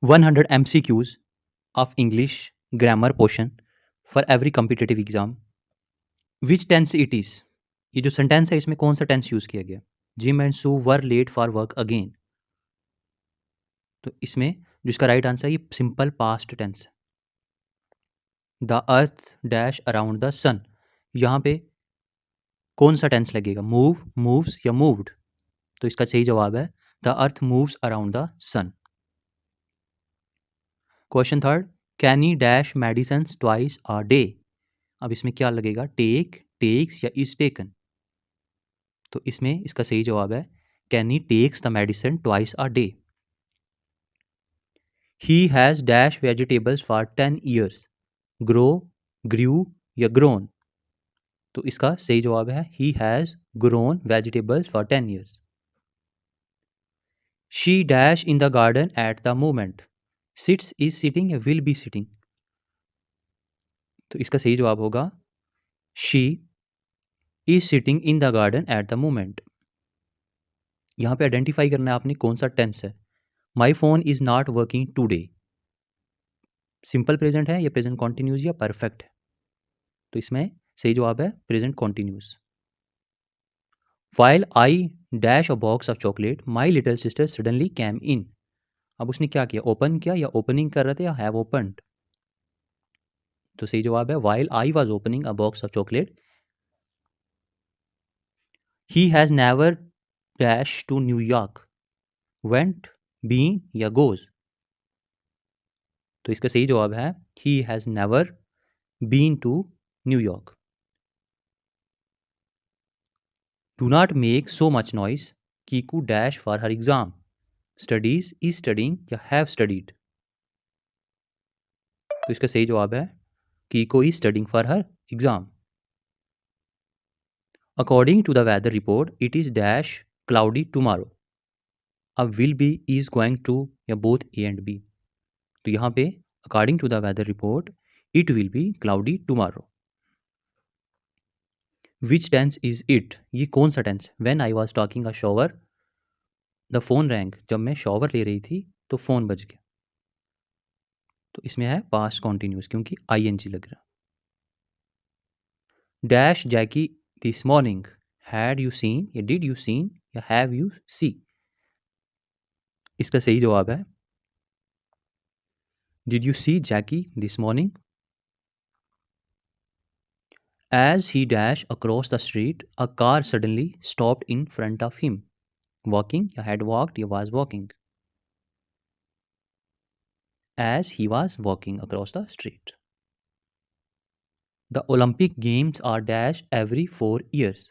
100 MCQs of English grammar portion for every competitive exam. Which tense it is? ये जो sentence है इसमें कौन सा टेंस यूज किया गया? Jim and Sue were late for work again. तो इसमें जो इसका राइट आंसर है ये simple past tense. The earth dash around the sun. यहाँ पे कौन सा टेंस लगेगा? मूव, मूव्स या मूव्ड? तो इसका सही जवाब है the earth moves around the sun. Question third, can he dash medicine twice a day. अब इसमें क्या लगेगा? टेक, टेक्स या इज टेकन. तो इसमें इसका सही जवाब है can he takes the medicine twice a day. He has dash vegetables for 10 years. Grow, grew या ग्रोन. तो इसका सही जवाब है he has grown vegetables for 10 years. She dash in the garden at the moment. Sits, is sitting या will be sitting. तो इसका सही जवाब होगा she is sitting in the garden at the moment. यहाँ पे आइडेंटिफाई करना है आपने कौन सा टेंस है. My phone is not working today. Simple present है या प्रेजेंट कॉन्टिन्यूस या परफेक्ट है? तो इसमें सही जवाब है present continuous. While I dash a box of chocolate my little sister suddenly came in. अब उसने क्या किया? ओपन किया या ओपनिंग कर रहे थे या हैव ओपन्ड? तो सही जवाब है while I was opening a box of chocolate he has never dash to New York. Went, been या गोज. तो इसका सही जवाब है he has never been to New York. Do not make so much noise. Kiku dash for her exam. Studies, is studying या have studied. तो इसका सही जवाब है कीको is studying for her exam. According to the weather report it is dash cloudy tomorrow. अब will be, is going to या both A and B. तो यहाँ पे according to the weather report it will be cloudy tomorrow. Which tense is it. ये कौन सा tense? When I was talking a shower the phone rang. जब मैं shower ले रही थी तो फोन बज गया. तो इसमें है पास्ट कॉन्टिन्यूस क्योंकि आईएनजी लग रहा. Dash Jackie this morning. Had you seen या डिड यू सीन या हैव यू सी. इसका सही जवाब है did you see Jackie this morning. As he dashed across the street, a car suddenly stopped in front of him. Walking, या had walked, या was walking. As he was walking across the street. The Olympic Games are dashed every 4 years.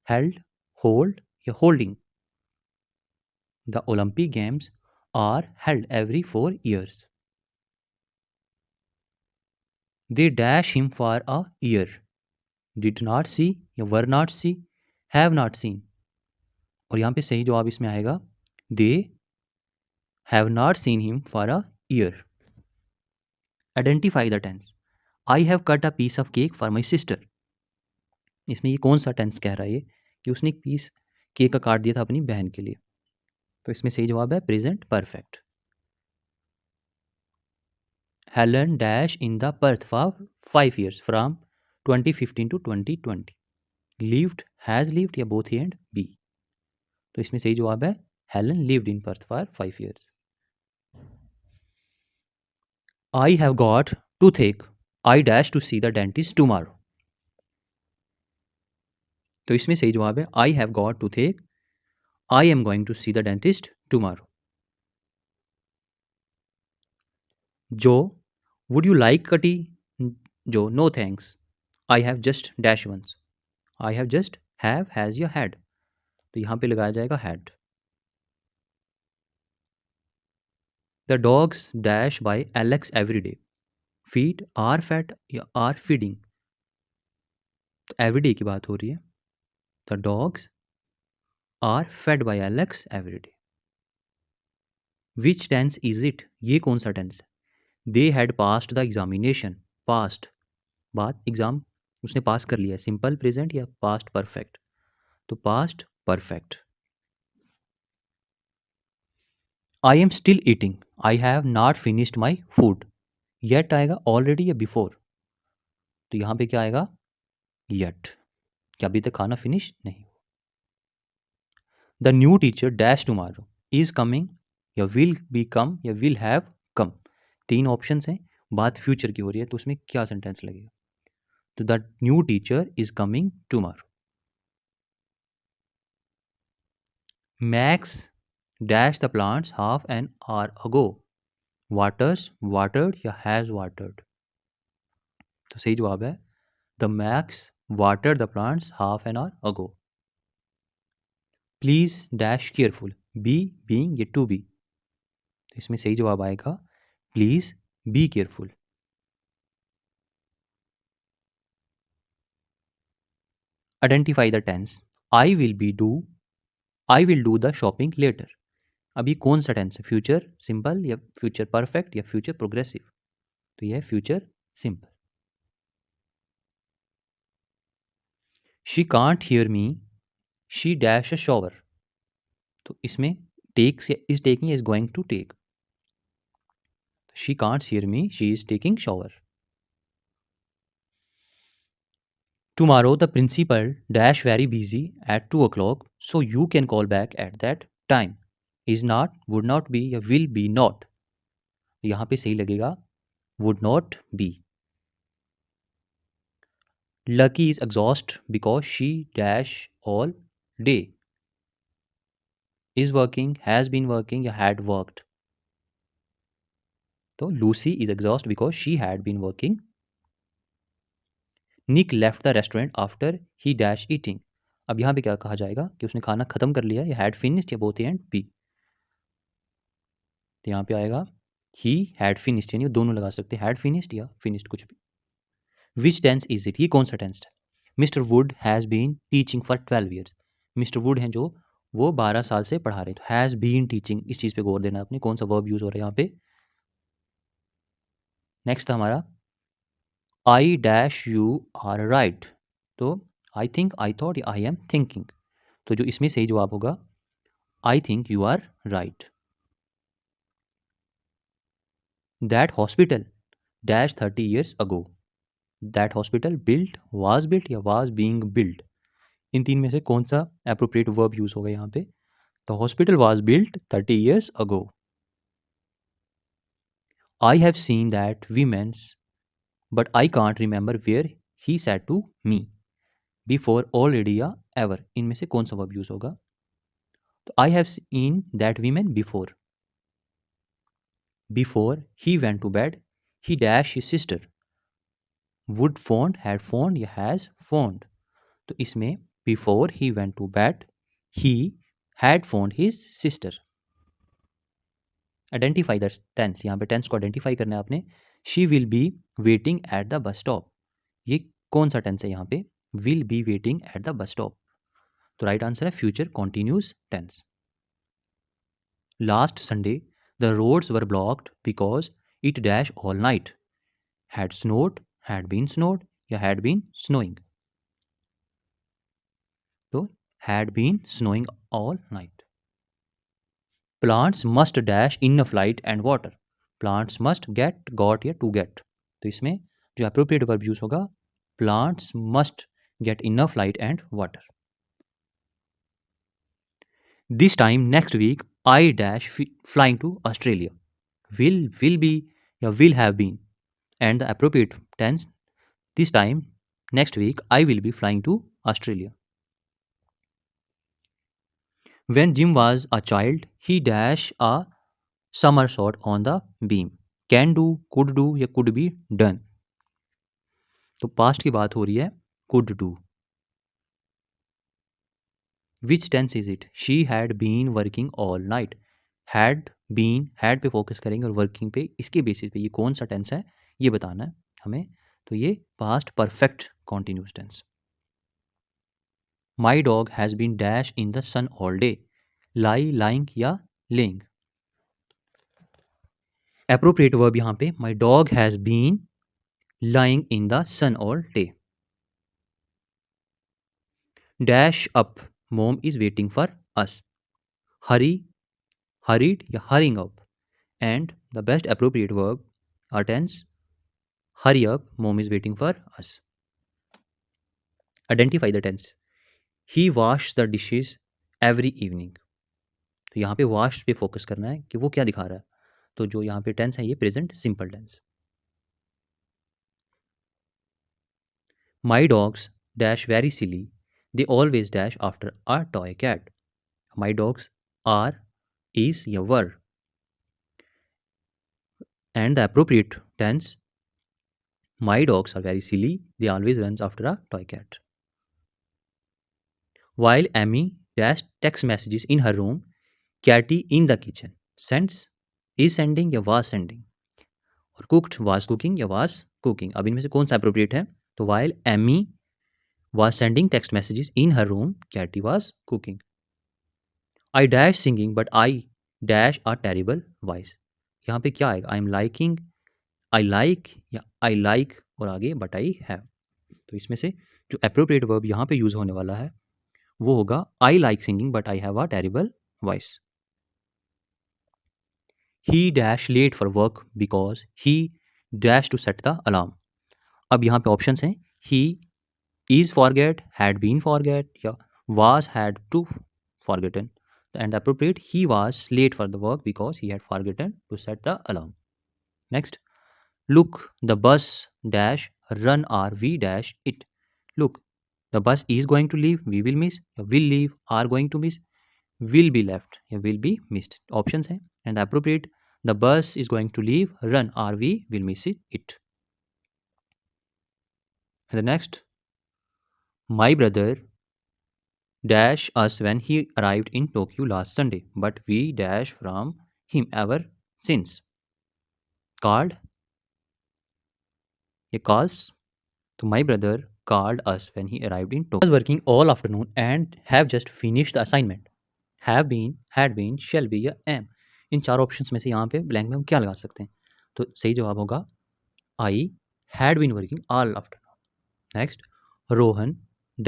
Held, hold, या holding. The Olympic Games are held every 4 years. They dash him for a year. Did not see, या were not see, have not seen. और यहाँ पे सही जवाब इसमें आएगा they have not seen him for a year. Identify the tense. I have cut a piece of cake for my sister. इसमें ये कौन सा टेंस कह रहा है ये कि उसने एक पीस केक का काट दिया था अपनी बहन के लिए. तो इसमें सही जवाब है present perfect. Helen dash in the Perth for 5 years from 2015 to 2020. Lived, has lived या both A and B. तो इसमें सही जवाब है Helen lived in Perth for 5 years. I have got toothache. I dash to see the dentist tomorrow. तो इसमें सही जवाब है I have got toothache. I am going to see the dentist tomorrow. Joe, would you like cutty? Joe, no thanks. I have just dash once. I have just have, has या had. तो यहाँ पे लगाया जाएगा had. The dogs dash by Alex every day. Feed, are fed या are feeding. तो everyday की बात हो रही है. The dogs are fed by Alex every day. Which tense is it? ये कौन सा tense है? They had passed the examination. Passed, बात एग्जाम उसने पास कर लिया. सिंपल प्रेजेंट या पास्ट परफेक्ट? तो past perfect. I am still eating. I have not finished my food. Yet आएगा ऑलरेडी या बिफोर, तो यहाँ पे क्या आएगा, येट, क्या अभी तक खाना फिनिश नहीं। The new teacher dash tomorrow is coming, या विल बी कम, या विल हैव कम। तीन ऑप्शंस हैं, बात फ्यूचर की हो रही है, तो उसमें क्या सेंटेंस लगेगा? तो the new teacher is coming tomorrow. Max dash the plants half an hour ago. Waters watered या हैज वाटर्ड? तो सही जवाब है the Max watered the plants half an hour ago. Please dash careful, be being या to be? तो इसमें सही जवाब आएगा please be careful. Identify the tense. I will be do, I will do the shopping later. अभी कौन सा tense है, फ्यूचर सिंपल या फ्यूचर परफेक्ट या फ्यूचर प्रोग्रेसिव? तो यह है future simple. She can't hear me, she dash a shower. तो इसमें टेक्स या is taking, is going to take. She can't hear me, she is taking shower. Tomorrow the principal dash very busy at 2 o'clock, so you can call back at that time. Is not, would not be, या will be not? यहाँ पे सही लगेगा would not be. Lucky is exhaust because she dash all day. Is working, has been working, या had worked? तो Lucy is exhaust because she had been working. Nick left the restaurant after he dash eating. अब यहाँ पे क्या कहा जाएगा कि उसने खाना खत्म कर लिया, या हैड फिनिश्ड, या बोथ ए एंड बी? तो यहाँ पे आएगा ही हैड फिनिश्ड, यानी दोनों लगा सकते हैं, हैड फिनिश्ड या फिनिश्ड, कुछ भी। विच टेंस इज इट, ये कौन सा टेंस है? Mister Wood has been teaching for 12 years। Mister Wood हैं जो, वो 12 साल से पढ़ा रहे, तो हैज़ बीन टीचिंग, इस चीज़ पे गौर देना आपने, कौन सा वर्ब यूज़ हो रहा है यहाँ पे। नेक्स्ट था हमारा I dash you are right. तो आई थिंक, आई थॉट, या आई एम थिंकिंग? तो जो इसमें सही जवाब होगा I think you are right. That hospital dash 30 years ago. That hospital built, was built, या वाज बीइंग बिल्ट? इन तीन में से कौन सा एप्रोप्रिएट वर्ब यूज होगा यहाँ पे? तो hospital was built 30 years ago. I have seen that women's but I can't remember where he said to me. Before, already, या एवर? इनमें से कौन सा वर्ब यूज होगा? तो I have seen that women before. Before he went to bed he dash his sister. Would phoned, had phoned, या has phoned? तो इसमें before he went to bed he had phoned his sister. Identify the tense, यहाँ पे tense को identify करना है आपने। She will be waiting at the bus stop, ये कौन सा टेंस है यहाँ पे? Will be waiting at the bus stop. तो राइट आंसर है future continuous tense. Last Sunday the roads were blocked because it dash all night. Had snowed, had been snowed, या had been snowing? तो had been snowing all night. Plants must dash in light and water. Plants must get, got, या to get? तो इसमें जो appropriate verb use होगा plants must get enough light and water. This time next week I dash flying to Australia. Will be, या will have been? And the appropriate tense, this time next week I will be flying to Australia. When Jim was a child, he dash a somersault on the beam. Can do, could do, या could be done? तो past की बात हो रही है, could do। Which tense is it? She had been working all night. Had been, had पे focus करेंगे और working पे, इसके बेसिस पे ये कौन सा टेंस है ये बताना है हमें। तो ये past perfect continuous tense. My dog has been dash in the sun all day. Lie, lying, या laying? Appropriate verb यहाँ पे my dog has been lying in the sun all day. Dash up, mom is waiting for us. Hurry, hurried, या hurrying up? And the best appropriate verb are tense. Hurry up, mom is waiting for us. Identify the tense. He washes the dishes every evening. तो यहाँ पे wash पे focus करना है कि वो क्या दिखा रहा है. तो जो यहाँ पे टेंस है ये present simple tense. My dogs dash very silly. They always dash after a toy cat. My dogs are, is या were. And the appropriate tense, my dogs are very silly. They always runs after a toy cat. While Amy dashed text messages in her room, Catty in the kitchen sends, is sending या was sending. और cooked was cooking या was cooking. अब इनमें से कौन सा appropriate है? तो while Amy was sending text messages in her room, Catty was cooking. I dash singing but I dash a terrible voice. यहाँ पे क्या आएगा? I am liking, I like या I like और आगे but I have. तो इसमें से जो appropriate verb यहाँ पे यूज होने वाला है वो होगा I like singing but I have a terrible voice. He dash late for work because he dash to set the alarm. अब यहाँ पे ऑप्शंस हैं. He is forget, had been forget या was had to forgotten. And appropriate, he was late for the work because he had forgotten to set the alarm. Next, look, the bus dash run or we dash it. Look, the bus is going to leave, we will miss, will leave, are going to miss, will be left, will be missed. Options हैं. And the appropriate, the bus is going to leave, run or we will miss it. And the next, my brother dash us when he arrived in Tokyo last Sunday, but we dash from him ever since. Called, he calls. So my brother called us when he arrived in Tokyo. I was working all afternoon and have just finished the assignment. Have been, had been, shall be या am. इन चार options में से यहाँ पे blank में हम क्या लगा सकते हैं? तो सही जवाब होगा I had been working all afternoon. Next, Rohan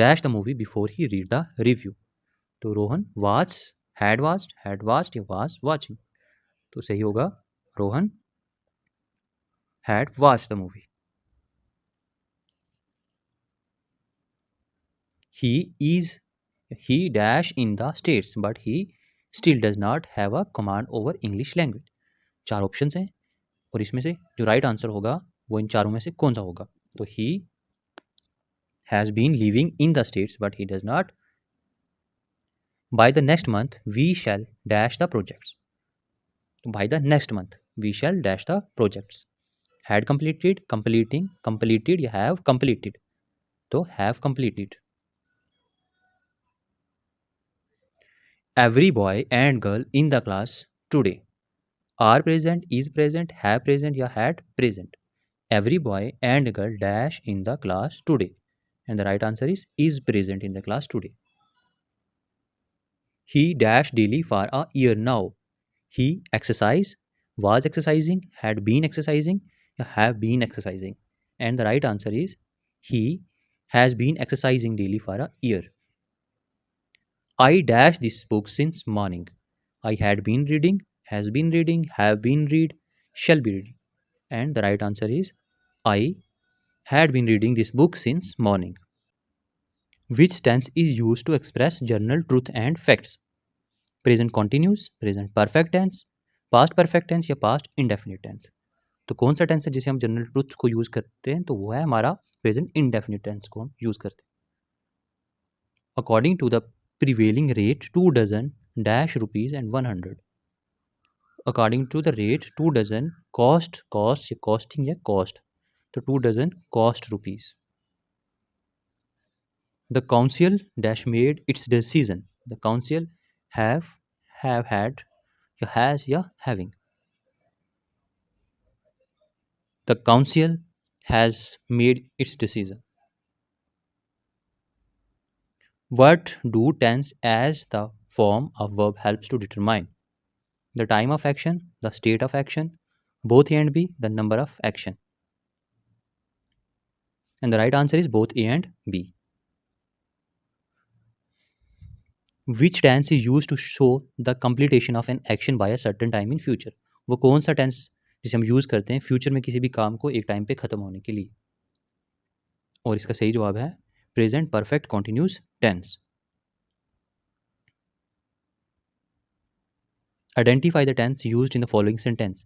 dash the movie before he read the review. तो रोहन had watched या was watching. तो सही होगा Rohan had watched the movie. He dash in the states but he still does not have a command over English language. चार options हैं और इसमें से जो राइट आंसर होगा वो इन चारों में से कौन सा होगा? तो he has been living in the states but he does not. By the next month we shall dash the projects. By the next month we shall dash the projects. Had completed, completing, completed या have completed. तो have completed. Every boy and girl in the class today are present, is present, have present या had present. Every boy and girl dash in the class today. And the right answer is present in the class today. He dash daily for a year now. He exercise, was exercising, had been exercising, have been exercising. And the right answer is he has been exercising daily for a year. I dash this book since morning. I had been reading, has been reading, have been read, shall be reading. And the right answer is I had been reading this book since morning. Which tense is used to express general truth and facts? Present continuous, present perfect tense, past perfect tense या past indefinite tense. तो कौन सा tense है जिसे हम general truth को use करते हैं? तो वो है हमारा प्रेजेंट इंडेफिनिट टेंस को हम यूज करते हैं. According to the prevailing rate 2 dozen dash rupees and 100. According to the rate 2 dozen cost या costing या cost. तो 2 dozen cost rupees. The council dash made its decision. The council have had या has या having. The council has made its decision. What do tense as the form of verb helps to determine? The time of action, the state of action, both A and B, the number of action. And the right answer is both A and B. Which tense is used to show the completion of an action by a certain time in future? वो कौन सा tense जिसे हम use करते हैं future में किसी भी काम को एक टाइम पे ख़त्म होने के लिए? और इसका सही जवाब है present perfect continuous tense. Identify the tense used in the following sentence.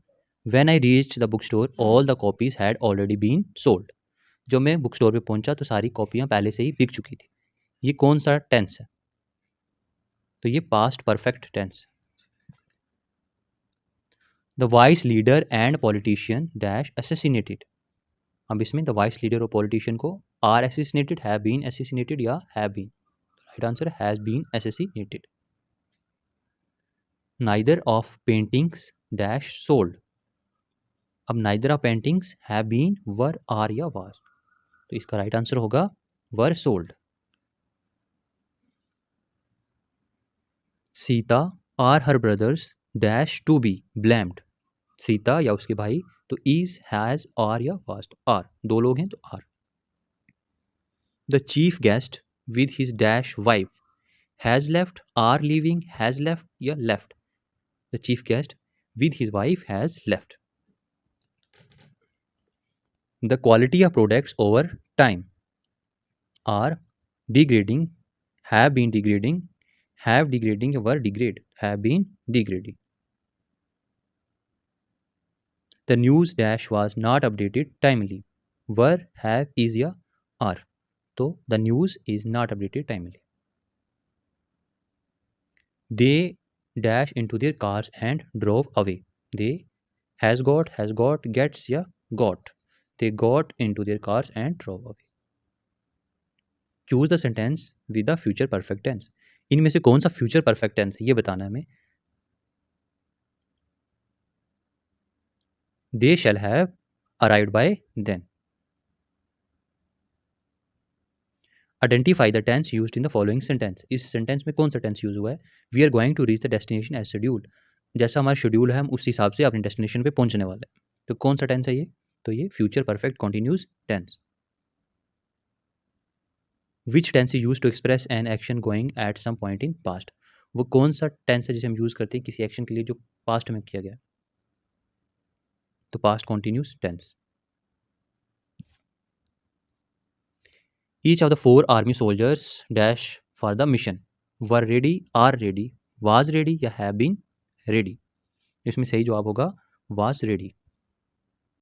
When I reached the book store all the copies had already been sold. जब मैं बुक स्टोर पे पहुंचा तो सारी कॉपियां पहले से ही बिक चुकी थी। ये कौन सा टेंस है? तो ये past perfect tense. The vice leader and politician dash assassinated. अब इसमें द वाइस लीडर और पॉलिटिशियन को are assassinated, have been assassinated या have been? Right answer has been assassinated. Neither of paintings dash sold. अब neither of paintings have been, were, are या was? तो इसका right answer होगा were sold. Sita are her brothers dash to be blamed. Sita या उसके भाई, तो is, has, are या वाज? तो आर, दो लोग हैं तो are. The chief guest with his dash wife has left, are living, has left या left? The chief guest with his wife has left. The quality of products over time are degrading, have been degrading, have degrading या were degrade, have been degrading. The news dash was not updated timely. Were, have, is या are? तो the news is not updated timely. They dash into their cars and drove away. They has got, gets या got? They got into their cars and drove away. Choose the sentence with the future perfect tense. इनमें से कौन सा future perfect tense है ये बताना है हमें। They shall have arrived by then. Identify the tense used in the following sentence. इस सेंटेंस में कौन सा टेंस यूज हुआ है? We are going to reach the destination as scheduled. जैसा हमारा शेड्यूल है हम उस हिसाब से अपने डेस्टिनेशन पे पहुंचने वाले हैं। तो कौन सा टेंस है ये? तो ये future perfect continuous tense. Which tense is use to express an action going at some point in past. वो कौन सा टेंस है जिसे हम यूज करते हैं किसी एक्शन के लिए जो पास्ट में किया गया? तो past continuous tense. Each of the four army soldiers dash for the mission were ready, are ready, was ready या have been ready? इसमें सही जवाब होगा was ready.